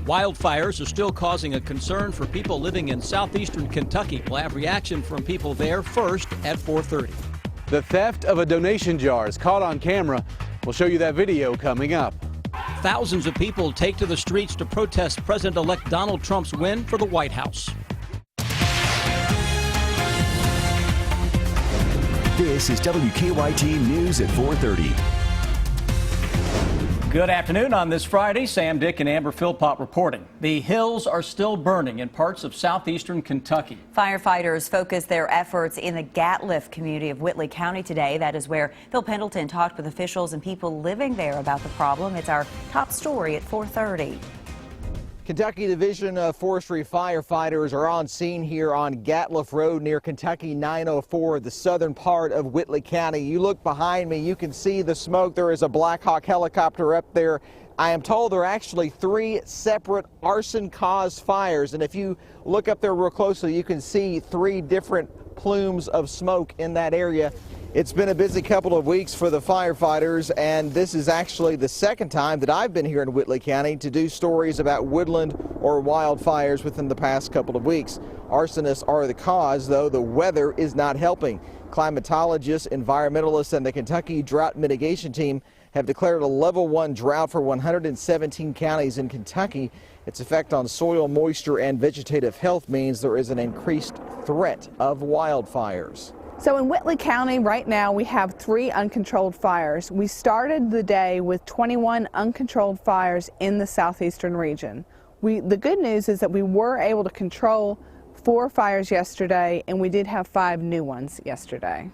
Wildfires are still causing a concern for people living in southeastern Kentucky. We'll have reaction from people there first at 4:30. The theft of a donation jar is caught on camera. We'll show you that video coming up. Thousands of people take to the streets to protest President-elect Donald Trump's win for the White House. This is WKYT News at 4:30. Good afternoon on this Friday. Sam, Dick, and Amber Philpott reporting. The hills are still burning in parts of southeastern Kentucky. Firefighters focused their efforts in the Gatliff community of Whitley County today. That is where Phil Pendleton talked with officials and people living there about the problem. It's our top story at 4:30. Kentucky Division of Forestry firefighters are on scene here on Gatliff Road near Kentucky 904, the southern part of Whitley County. You look behind me, you can see the smoke. There is a Black Hawk helicopter up there. I am told there are actually 3 separate arson-caused fires, and if you look up there real closely, you can see 3 different plumes of smoke in that area. It's been a busy couple of weeks for the firefighters, and this is actually the second time that I've been here in Whitley County to do stories about woodland or wildfires within the past couple of weeks. Arsonists are the cause, though the weather is not helping. Climatologists, environmentalists, and the Kentucky Drought Mitigation Team have declared a level 1 drought for 117 counties in Kentucky. Its effect on soil moisture and vegetative health means there is an increased threat of wildfires. So in Whitley County right now we have 3 uncontrolled fires. We started the day with 21 uncontrolled fires in the southeastern region. The good news is that we were able to control 4 fires yesterday, and we did have 5 new ones yesterday.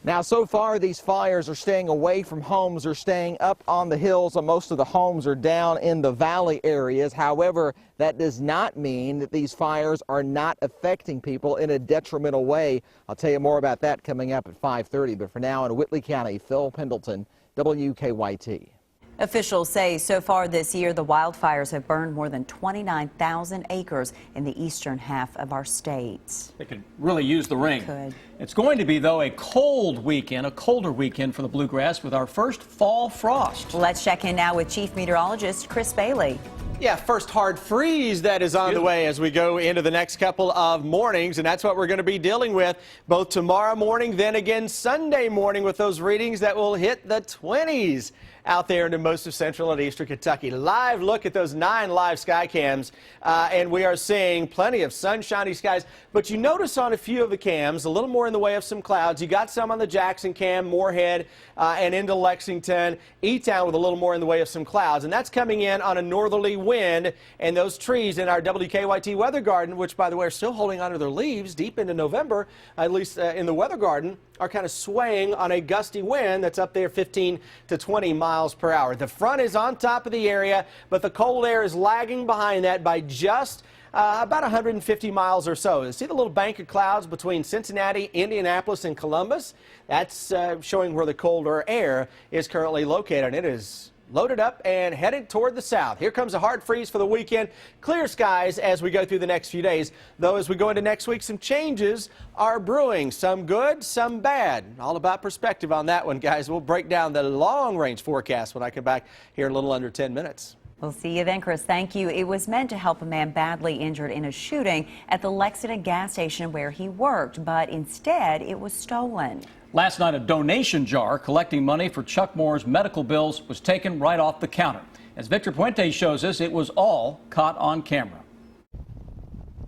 Now, so far, these fires are staying away from homes or staying up on the hills, and most of the homes are down in the valley areas. However, that does not mean that these fires are not affecting people in a detrimental way. I'll tell you more about that coming up at 5:30. But for now, in Whitley County, Phil Pendleton, WKYT. Officials say so far this year the wildfires have burned more than 29,000 acres in the eastern half of our state. They could really use the rain. Could. It's going to be, though, a cold weekend, a colder weekend for the bluegrass with our first fall frost. Let's check in now with Chief Meteorologist Chris Bailey. Yeah, first hard freeze that is on the way as we go into the next couple of mornings, and that's what we're going to be dealing with both tomorrow morning, then again Sunday morning with those readings that will hit the 20s out there into most of central and eastern Kentucky. Live look at those 9 live sky cams, and we are seeing plenty of sunshiny skies, but you notice on a few of the cams a little more in the way of some clouds. You got some on the Jackson cam, Moorhead, and into Lexington, E-Town with a little more in the way of some clouds, and that's coming in on a northerly wind, and those trees in our WKYT weather garden, which by the way are still holding onto their leaves deep into November, at least in the weather garden, are kind of swaying on a gusty wind that's up there 15 to 20 miles per hour. The front is on top of the area, but the cold air is lagging behind that by just about 150 miles or so. You see the little bank of clouds between Cincinnati, Indianapolis, and Columbus? That's showing where the colder air is currently located. It is loaded up and headed toward the south. Here comes a hard freeze for the weekend. Clear skies as we go through the next few days. Though as we go into next week, some changes are brewing. Some good, some bad. All about perspective on that one, guys. We'll break down the long-range forecast when I come back here in a little under 10 minutes. We'll see you then, Chris. Thank you. It was meant to help a man badly injured in a shooting at the Lexington gas station where he worked, but instead it was stolen. Last night, a donation jar collecting money for Chuck Moore's medical bills was taken right off the counter. As Victor Puente shows us, it was all caught on camera.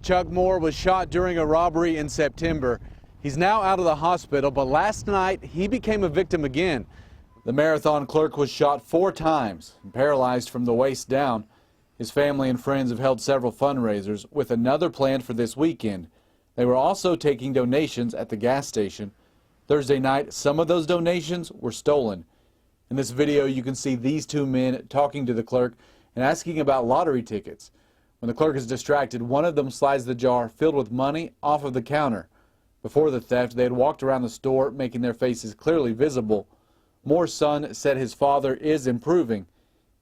Chuck Moore was shot during a robbery in September. He's now out of the hospital, but last night he became a victim again. The marathon clerk was shot 4 times and paralyzed from the waist down. His family and friends have held several fundraisers with another planned for this weekend. They were also taking donations at the gas station. Thursday night, some of those donations were stolen. In this video, you can see these 2 men talking to the clerk and asking about lottery tickets. When the clerk is distracted, one of them slides the jar filled with money off of the counter. Before the theft, they had walked around the store, making their faces clearly visible. Moore's son said his father is improving.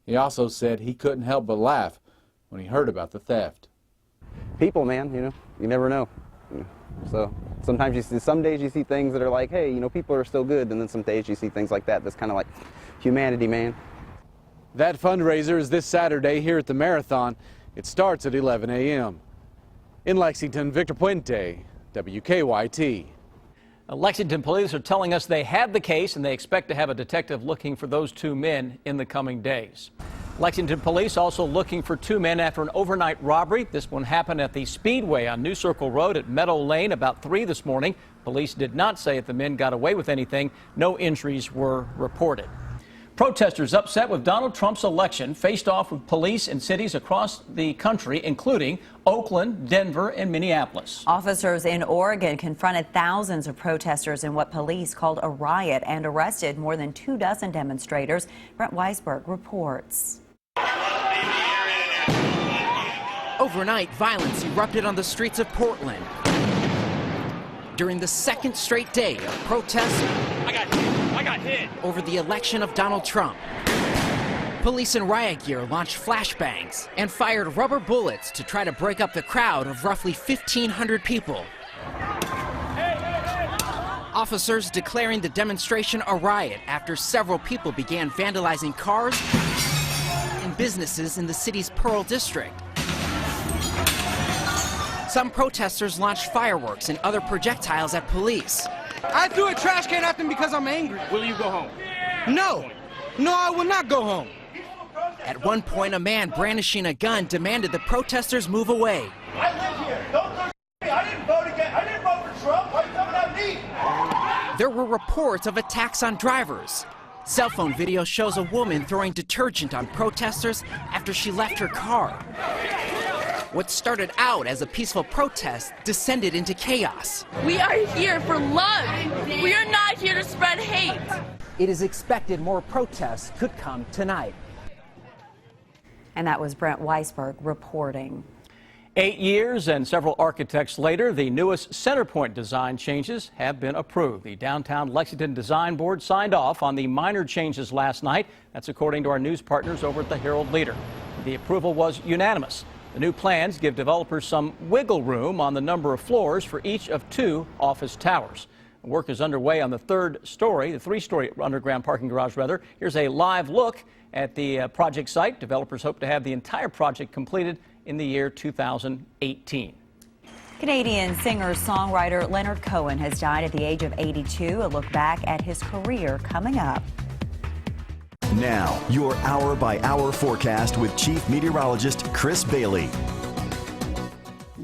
He also said he couldn't help but laugh when he heard about the theft. People, man, you never know. So sometimes you see, some days you see things that are like, hey, people are still good, and then some days you see things like that that's kind of like humanity, man. That fundraiser is this Saturday here at the marathon. It starts at 11 a.m. In Lexington, Victor Puente, WKYT. Lexington police are telling us they have the case and they expect to have a detective looking for those two men in the coming days. Lexington police also looking for two men after an overnight robbery. This one happened at the Speedway on New Circle Road at Meadow Lane about 3 this morning. Police did not say if the men got away with anything. No injuries were reported. Protesters upset with Donald Trump's election faced off with police in cities across the country, including Oakland, Denver, and Minneapolis. Officers in Oregon confronted thousands of protesters in what police called a riot and arrested more than 24 demonstrators. Brent Weisberg reports. Overnight, violence erupted on the streets of Portland during the second straight day of protests over the election of Donald Trump. Police in riot gear launched flashbangs and fired rubber bullets to try to break up the crowd of roughly 1,500 people. Officers declaring the demonstration a riot after several people began vandalizing cars and businesses in the city's Pearl District. Some protesters launched fireworks and other projectiles at police. I threw a trash can at them because I'm angry. Will you go home? No, I will not go home. At one point, a man brandishing a gun demanded the protesters move away. I live here. Don't throw me. I didn't vote again. I didn't vote for Trump. Why are you coming at me? There were reports of attacks on drivers. Cell phone video shows a woman throwing detergent on protesters after she left her car. What started out as a peaceful protest descended into chaos. We are here for love. We are not here to spread hate. It is expected more protests could come tonight. And that was Brent Weisberg reporting. 8 years and several architects later, the newest Centerpoint design changes have been approved. The Downtown Lexington Design Board signed off on the minor changes last night. That's according to our news partners over at the Herald Leader. The approval was unanimous. The new plans give developers some wiggle room on the number of floors for each of 2 office towers. Work is underway on the 3rd story, the 3-story underground parking garage, rather. Here's a live look at the project site. Developers hope to have the entire project completed in the year 2018. Canadian singer-songwriter Leonard Cohen has died at the age of 82. A look back at his career coming up. Now, your hour-by-hour forecast with Chief Meteorologist Chris Bailey.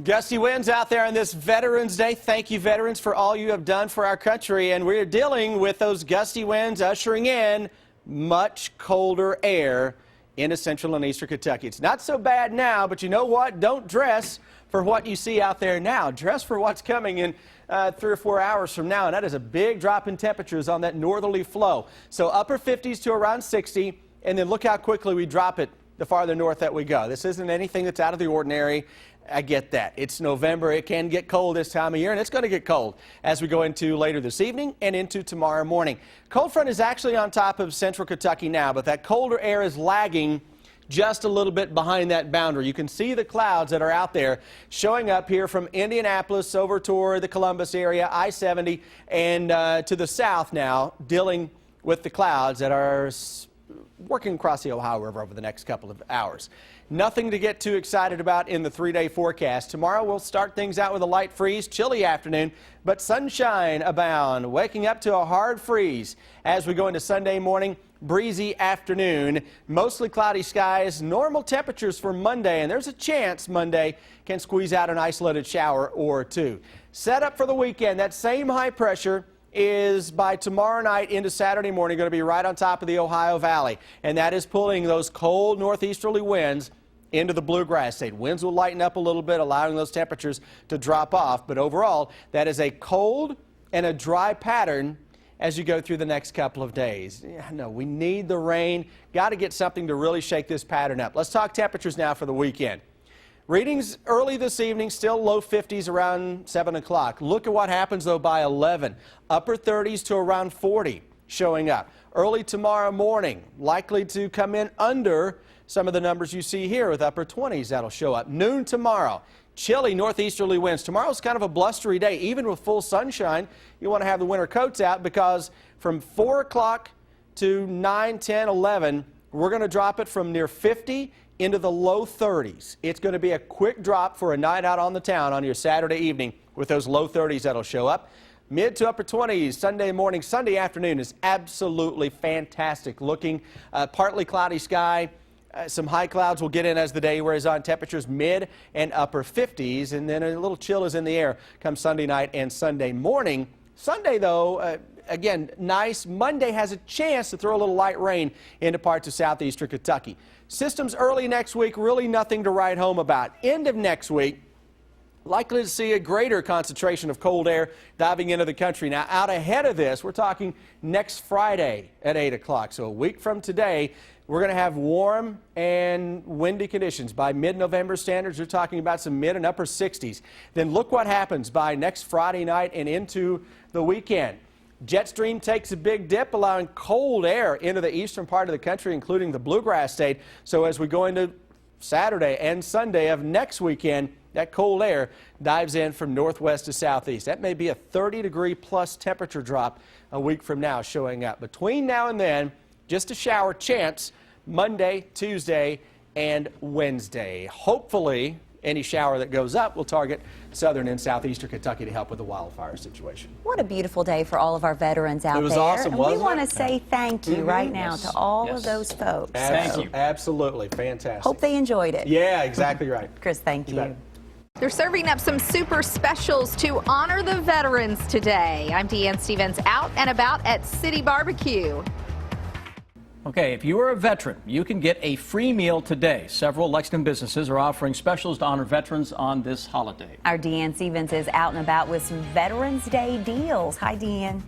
Gusty winds out there on this Veterans Day. Thank you, veterans, for all you have done for our country. And we're dealing with those gusty winds ushering in much colder air into central and eastern Kentucky. It's not so bad now, but you know what? Don't dress for what you see out there now. Dress for what's coming in 3 or 4 hours from now, and that is a big drop in temperatures on that northerly flow. So upper 50s to around 60, and then look how quickly we drop it the farther north that we go. This isn't anything that's out of the ordinary. I get that. It's November. It can get cold this time of year, and it's going to get cold as we go into later this evening and into tomorrow morning. Cold front is actually on top of central Kentucky now, but that colder air is lagging just a little bit behind that boundary. You can see the clouds that are out there showing up here from Indianapolis over toward the Columbus area, I-70, and to the south now, dealing with the clouds that are working across the Ohio River over the next couple of hours. Nothing to get too excited about in the 3-day forecast. Tomorrow we'll start things out with a light freeze, chilly afternoon, but sunshine abound, waking up to a hard freeze as we go into Sunday morning. Breezy afternoon, mostly cloudy skies, normal temperatures for Monday, and there's a chance Monday can squeeze out an isolated shower or 2. Set up for the weekend, that same high pressure is by tomorrow night into Saturday morning going to be right on top of the Ohio Valley, and that is pulling those cold northeasterly winds into the bluegrass state. Winds will lighten up a little bit, allowing those temperatures to drop off, but overall that is a cold and a dry pattern as you go through the next couple of days. No, we need the rain. Got to get something to really shake this pattern up. Let's talk temperatures now for the weekend. Readings early this evening, still low 50s around 7 o'clock. Look at what happens, though, by 11. Upper 30s to around 40 showing up. Early tomorrow morning, likely to come in under some of the numbers you see here with upper 20s. That'll show up. Noon tomorrow. Chilly northeasterly winds. Tomorrow's kind of a blustery day. Even with full sunshine, you want to have the winter coats out because from 4 o'clock to 9, 10, 11, we're going to drop it from near 50 into the low 30s. It's going to be a quick drop for a night out on the town on your Saturday evening with those low 30s that'll show up. Mid to upper 20s Sunday morning. Sunday afternoon is absolutely fantastic looking. Partly cloudy sky. Some high clouds will get in as the day wears on. Temperatures mid and upper 50s, and then a little chill is in the air come Sunday night and Sunday morning. Sunday, though, again, nice. Monday has a chance to throw a little light rain into parts of southeastern Kentucky. Systems early next week, really nothing to write home about. End of next week, likely to see a greater concentration of cold air diving into the country. Now, out ahead of this, we're talking next Friday at 8 o'clock. So a week from today, we're going to have warm and windy conditions. By mid-November standards, we're talking about some mid and upper 60s. Then look what happens by next Friday night and into the weekend. Jet stream takes a big dip, allowing cold air into the eastern part of the country, including the Bluegrass State. So as we go into Saturday and Sunday of next weekend, that cold air dives in from northwest to southeast. That may be a 30-degree plus temperature drop a week from now showing up. Between now and then, just a shower chance Monday, Tuesday, and Wednesday. Hopefully, any shower that goes up will target southern and southeastern Kentucky to help with the wildfire situation. What a beautiful day for all of our veterans out there. It was awesome, and wasn't we want it? to say thank you right now to all of those folks. Thank you. Absolutely. Fantastic. Hope they enjoyed it. Yeah, exactly right. Chris, thank you. They're serving up some super specials to honor the veterans today. I'm Deanne Stevens, out and about at City Barbecue. Okay, if you are a veteran, you can get a free meal today. Several Lexington businesses are offering specials to honor veterans on this holiday. Our Deanne Stevens is out and about with some Veterans Day deals. Hi, Deanne.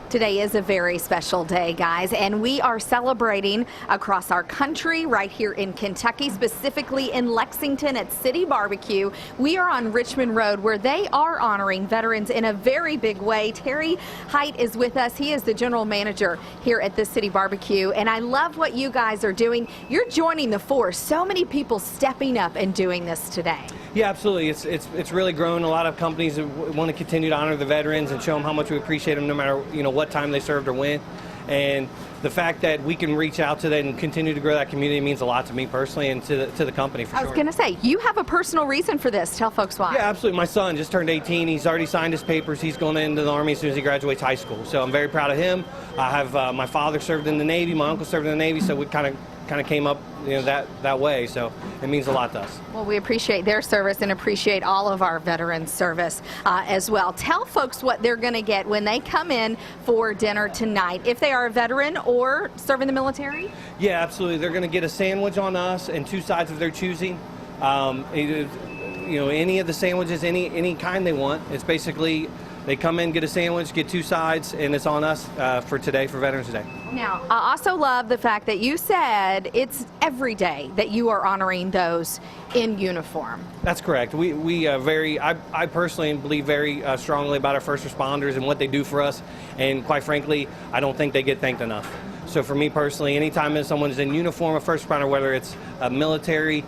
Today is a very special day, guys, and we are celebrating across our country, right here in Kentucky, specifically in Lexington at City Barbecue. We are on Richmond Road, where they are honoring veterans in a very big way. Terry Height is with us. He is the general manager here at the City Barbecue, and I love what you guys are doing. You're joining the force. So many people stepping up and doing this today. Yeah, absolutely. It's really grown. A lot of companies want to continue to honor the veterans and show them how much we appreciate them, no matter what time they served or when. And the fact that we can reach out to them and continue to grow that community means a lot to me personally and to the company for sure. I was going to say, you have a personal reason for this. Tell folks why. Yeah, absolutely. My son just turned 18. He's already signed his papers. He's going into the Army as soon as he graduates high school. So I'm very proud of him. I have my father served in the Navy. My uncle served in the Navy. So we kind of came up that way. So it means a lot to us. Well, we appreciate their service and appreciate all of our veterans' service as well. Tell folks what they're going to get when they come in for dinner tonight, if they are a veteran or serve in the military. Yeah, absolutely. They're going to get a sandwich on us and two sides of their choosing. Any of the sandwiches, any kind they want. It's basically they come in, get a sandwich, get two sides, and it's on us for today, for Veterans Day. Now, I also love the fact that you said it's every day that you are honoring those in uniform. That's correct. I personally believe very strongly about our first responders and what they do for us, and quite frankly, I don't think they get thanked enough. So for me personally, anytime someone's in uniform, a first responder, whether it's a military,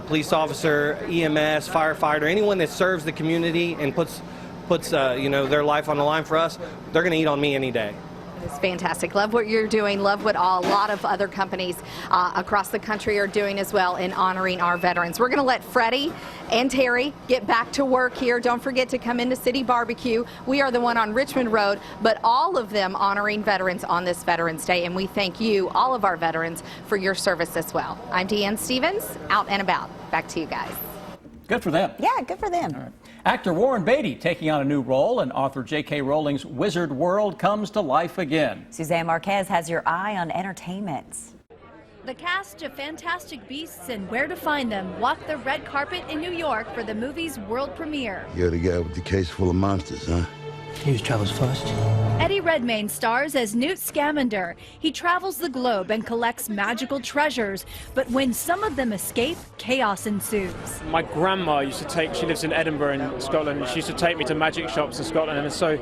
police officer, EMS, firefighter, anyone that serves the community and puts their life on the line for us, they're going to eat on me any day. It's fantastic. Love what you're doing. Love what a lot of other companies across the country are doing as well in honoring our veterans. We're going to let Freddie and Terry get back to work here. Don't forget to come into City Barbecue. We are the one on Richmond Road, but all of them honoring veterans on this Veterans Day, and we thank you, all of our veterans, for your service as well. I'm Deanne Stevens, out and about. Back to you guys. Good for them. Yeah, good for them. All right. Actor Warren Beatty taking on a new role, and author J.K. Rowling's Wizard World comes to life again. Suzanne Marquez has your eye on entertainment. The cast of Fantastic Beasts and Where to Find Them walked the red carpet in New York for the movie's world premiere. You're the guy with the case full of monsters, huh? News travels first. Eddie Redmayne stars as Newt Scamander. He travels the globe and collects magical treasures, but when some of them escape, chaos ensues. My grandma she lives in Edinburgh in Scotland, and she used to take me to magic shops in Scotland, and so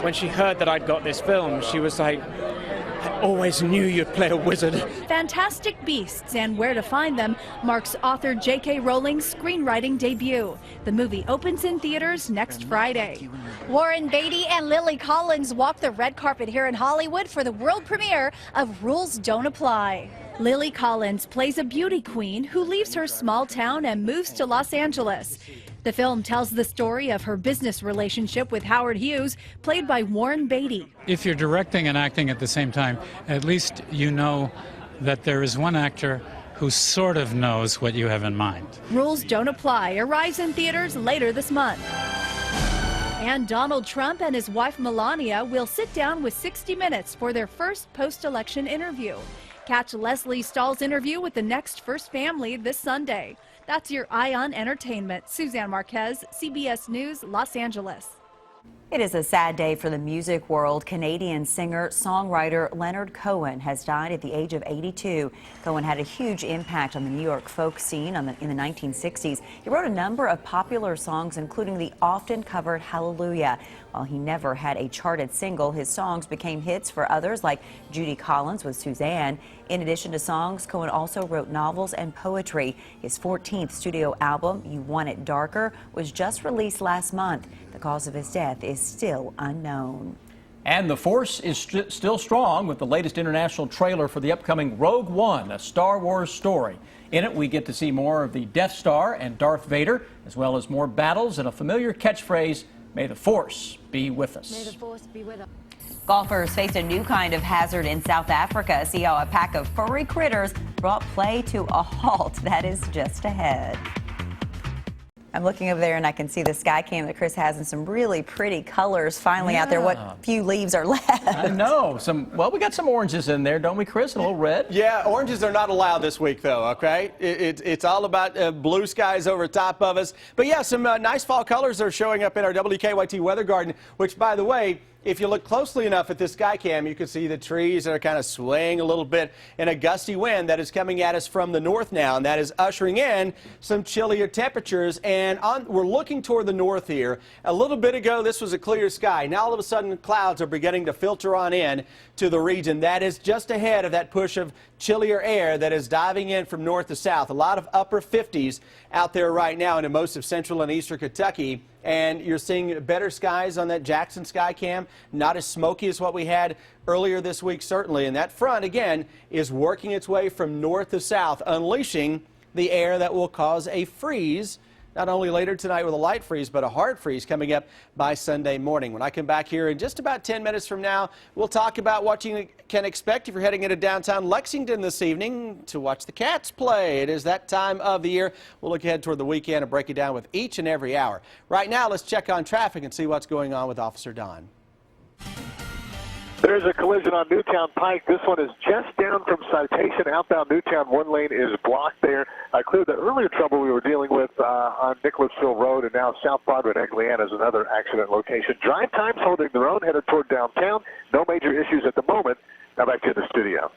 when she heard that I'd got this film, she was like, I always knew you'd play a wizard. Fantastic Beasts and Where to Find Them marks author J.K. Rowling's screenwriting debut. The movie opens in theaters next Friday. Warren Beatty and Lily Collins walked the red carpet here in Hollywood for the world premiere of Rules Don't Apply. Lily Collins plays a beauty queen who leaves her small town and moves to Los Angeles. The film tells the story of her business relationship with Howard Hughes, played by Warren Beatty. If you're directing and acting at the same time, at least you know that there is one actor who sort of knows what you have in mind. Rules Don't Apply arrives in theaters later this month. And Donald Trump and his wife Melania will sit down with 60 Minutes for their first post-election interview. Catch Leslie Stahl's interview with the next First Family this Sunday. That's your Eye on Entertainment. Suzanne Marquez, CBS News, Los Angeles. It is a sad day for the music world. Canadian singer-songwriter Leonard Cohen has died at the age of 82. Cohen had a huge impact on the New York folk scene in the 1960s. He wrote a number of popular songs, including the often-covered Hallelujah. While he never had a charted single, his songs became hits for others like Judy Collins with Suzanne. In addition to songs, Cohen also wrote novels and poetry. His 14th studio album, You Want It Darker, was just released last month. The cause of his death is still unknown. And the force is still strong with the latest international trailer for the upcoming Rogue One, a Star Wars story. In it, we get to see more of the Death Star and Darth Vader, as well as more battles and a familiar catchphrase, "May the Force be with us." May the Force be with us. Golfers faced a new kind of hazard in South Africa. See how a pack of furry critters brought play to a halt. That is just ahead. I'm looking over there and I can see the sky cam that Chris has in some really pretty colors finally out there. What few leaves are left. I know. Well, we got some oranges in there, don't we, Chris? A little red? Yeah, oranges are not allowed this week, though, okay? It's all about blue skies over top of us. But, yeah, some nice fall colors are showing up in our WKYT weather garden, which, by the way, if you look closely enough at this sky cam, you can see the trees that are kind of swaying a little bit in a gusty wind that is coming at us from the north now, and that is ushering in some chillier temperatures. And we're looking toward the north here. A little bit ago, this was a clear sky. Now, all of a sudden, clouds are beginning to filter on in to the region. That is just ahead of that push of chillier air that is diving in from north to south. A lot of upper 50s out there right now into most of central and eastern Kentucky. And you're seeing better skies on that Jackson sky cam, not as smoky as what we had earlier this week, certainly. And that front, again, is working its way from north to south, unleashing the air that will cause a freeze, not only later tonight with a light freeze, but a hard freeze coming up by Sunday morning. When I come back here in just about 10 minutes from now, we'll talk about what you can expect if you're heading into downtown Lexington this evening to watch the Cats play. It is that time of the year. We'll look ahead toward the weekend and break it down with each and every hour. Right now, let's check on traffic and see what's going on with Officer Don. There's a collision on Newtown Pike. This one is just down from Citation. Outbound Newtown, one lane is blocked there. I cleared the earlier trouble we were dealing with on Nicholasville Road, and now South Broadway and Egliana is another accident location. Drive times holding their own, headed toward downtown. No major issues at the moment. Now back to the studio.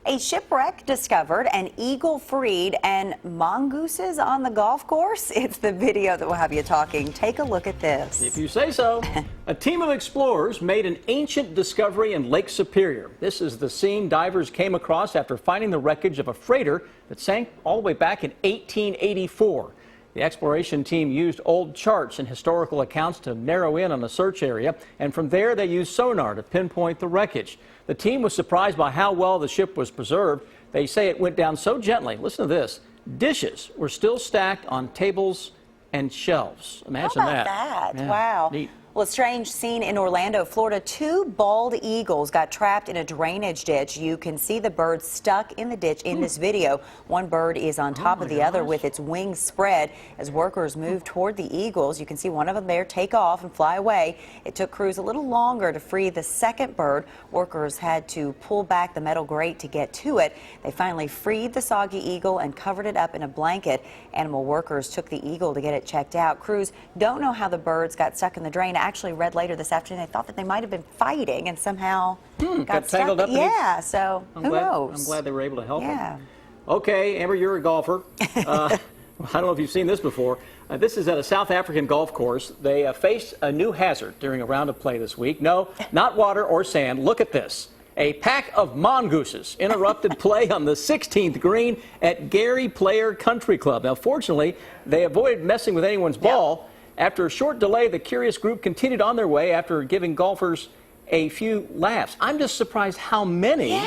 A shipwreck discovered, an eagle freed, and mongooses on the golf course. It's the video that will have you talking. Take a look at this. If you say so. A team of explorers made an ancient discovery in Lake Superior. This is the scene divers came across after finding the wreckage of a freighter that sank all the way back in 1884. The exploration team used old charts and historical accounts to narrow in on the search area, and from there they used sonar to pinpoint the wreckage. The team was surprised by how well the ship was preserved. They say it went down so gently. Listen to this. Dishes were still stacked on tables and shelves. Imagine How about that? Yeah, wow. neat. Well, a strange scene in Orlando, Florida. Two bald eagles got trapped in a drainage ditch. You can see the birds stuck in the ditch in this video. One bird is on top of the other with its wings spread. As workers move toward the eagles, you can see one of them there take off and fly away. It took crews a little longer to free the second bird. Workers had to pull back the metal grate to get to it. They finally freed the soggy eagle and covered it up in a blanket. Animal workers took the eagle to get it checked out. Crews don't know how the birds got stuck in the drain. I actually read later this afternoon they thought that they might have been fighting and somehow got tangled stuck. up. Yeah, so who knows? I'm glad they were able to help Yeah. them. Okay, Amber, you're a golfer. I don't know if you've seen this before. This is at a South African golf course. They faced a new hazard during a round of play this week. No, not water or sand. Look at this. A pack of mongooses interrupted play on the 16th green at Gary Player Country Club. Now, fortunately, they avoided messing with anyone's ball. After a short delay, the curious group continued on their way after giving golfers a few laughs. I'm just surprised how many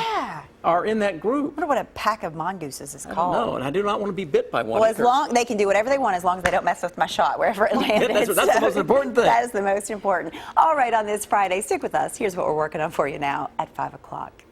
are in that group. I wonder what a pack of mongooses is I called. don't know, and I do not want to be bit by one. Well, as long they can do whatever they want, as long as they don't mess with my shot wherever it lands. That's the most important thing. That is the most important. All right, on this Friday, stick with us. Here's what we're working on for you now at 5 o'clock.